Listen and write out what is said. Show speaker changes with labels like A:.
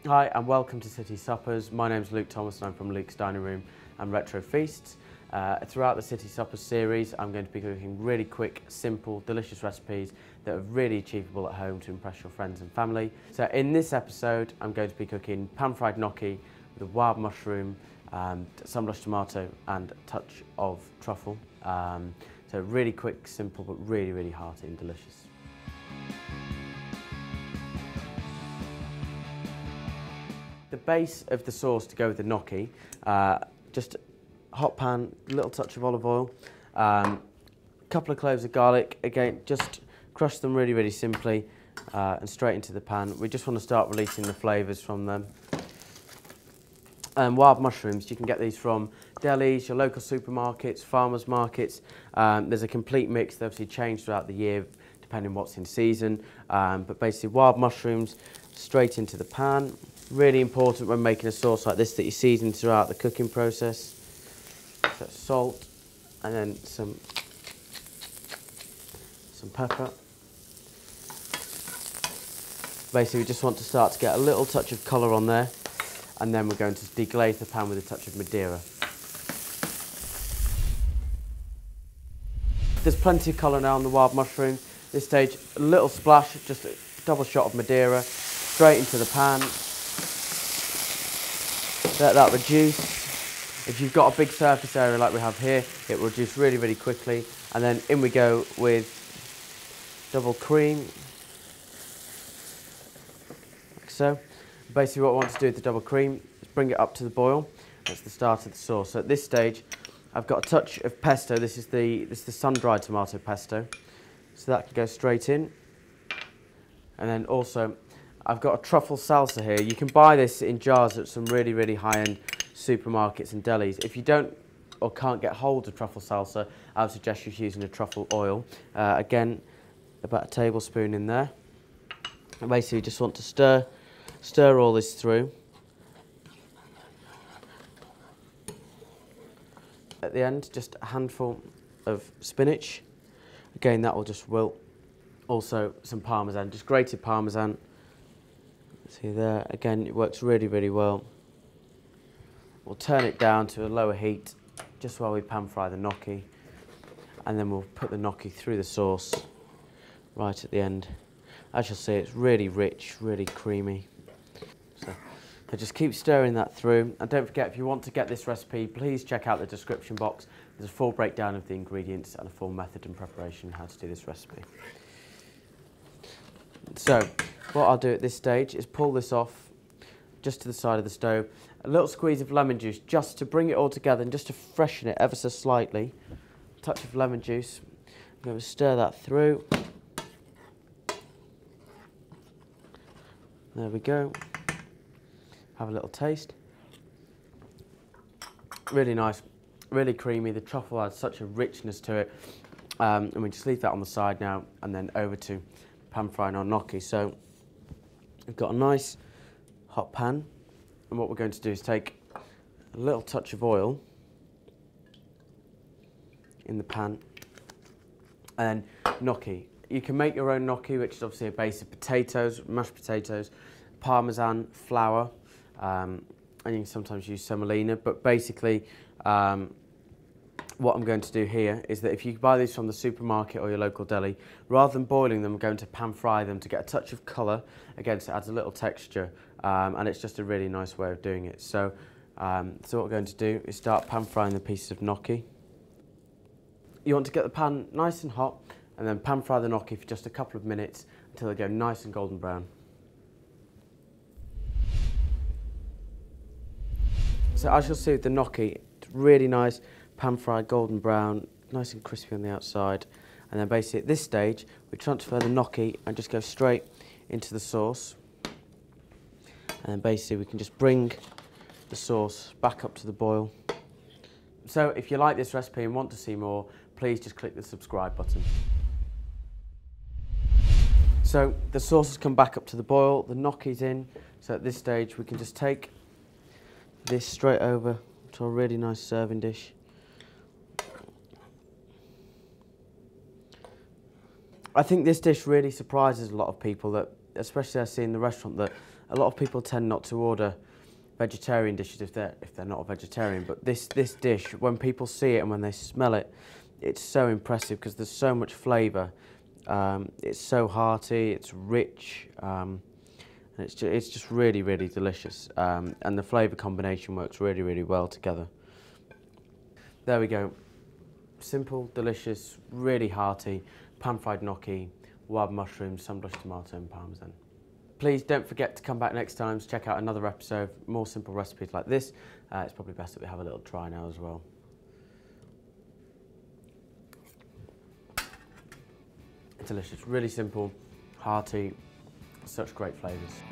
A: Hi and welcome to City Suppers. My name's Luke Thomas and I'm from Luke's Dining Room and Retro Feasts. Throughout the City Suppers series I'm going to be cooking really quick, simple, delicious recipes that are really achievable at home to impress your friends and family. So in this episode I'm going to be cooking pan-fried gnocchi with a wild mushroom, some lush tomato and a touch of truffle. So really quick, simple but really hearty and delicious. The base of the sauce to go with the gnocchi, just a hot pan, a little touch of olive oil, a couple of cloves of garlic, again just crush them really simply and straight into the pan. We just want to start releasing the flavours from them. Wild mushrooms, you can get these from delis, your local supermarkets, farmers markets. There's a complete mix, they obviously change throughout the year depending what's in season, but basically wild mushrooms straight into the pan. Really important when making a sauce like this that you season throughout the cooking process. So salt and then some pepper. Basically we just want to start to get a little touch of colour on there, and then we're going to deglaze the pan with a touch of Madeira. There's plenty of colour now on the wild mushroom. At this stage, a little splash, just a double shot of Madeira, straight into the pan. Let that reduce. If you've got a big surface area like we have here, it will reduce really quickly. And then in we go with double cream, like so. Basically what I want to do with the double cream is bring it up to the boil. That's the start of the sauce. So at this stage, I've got a touch of pesto. This is the sun-dried tomato pesto. So that can go straight in. And then also, I've got a truffle salsa here. You can buy this in jars at some really high-end supermarkets and delis. If you don't or can't get hold of truffle salsa, I would suggest you using a truffle oil. Again, about a tablespoon in there. And basically, you just want to stir all this through. At the end, just a handful of spinach. Again, that will just wilt. Also, some parmesan, just grated parmesan. See there, again, it works really well. We'll turn it down to a lower heat just while we pan fry the gnocchi, and then we'll put the gnocchi through the sauce right at the end. As you'll see, it's really rich, really creamy. So just keep stirring that through, and don't forget, if you want to get this recipe, please check out the description box. There's a full breakdown of the ingredients and a full method and preparation how to do this recipe. So what I'll do at this stage is pull this off just to the side of the stove. A little squeeze of lemon juice just to bring it all together and just to freshen it ever so slightly. A touch of lemon juice. I'm going to stir that through. There we go. Have a little taste. Really nice, really creamy. The truffle adds such a richness to it. And we just leave that on the side now, and then over to pan frying our gnocchi. So we've got a nice hot pan, and what we're going to do is take a little touch of oil in the pan, and then gnocchi. You can make your own gnocchi, which is obviously a base of potatoes, mashed potatoes, parmesan, flour, and you can sometimes use semolina, but basically what I'm going to do here is that if you buy these from the supermarket or your local deli, rather than boiling them, I'm going to pan fry them to get a touch of colour. Again, so it adds a little texture, and it's just a really nice way of doing it. So, so what we're going to do is start pan frying the pieces of gnocchi. You want to get the pan nice and hot, and then pan fry the gnocchi for just a couple of minutes until they go nice and golden brown. So as you'll see with the gnocchi, it's really nice, pan-fried, golden brown, nice and crispy on the outside. And then basically at this stage, we transfer the gnocchi and just go straight into the sauce. And then basically we can just bring the sauce back up to the boil. So if you like this recipe and want to see more, please just click the subscribe button. So the sauce has come back up to the boil, the gnocchi's in. So at this stage we can just take this straight over to a really nice serving dish. I think this dish really surprises a lot of people, that especially I see in the restaurant, that A lot of people tend not to order vegetarian dishes if they're not a vegetarian, but this dish, when people see it and when they smell it, it's so impressive because there's so much flavour. It's so hearty, it's rich, and it's just really, really delicious. And the flavour combination works really, really well together. There we go. Simple, delicious, really hearty, pan-fried gnocchi, wild mushrooms, sun-blushed tomato and parmesan. Please don't forget to come back next time to check out another episode, more simple recipes like this. It's probably best that we have a little try now as well. Delicious, really simple, hearty, such great flavours.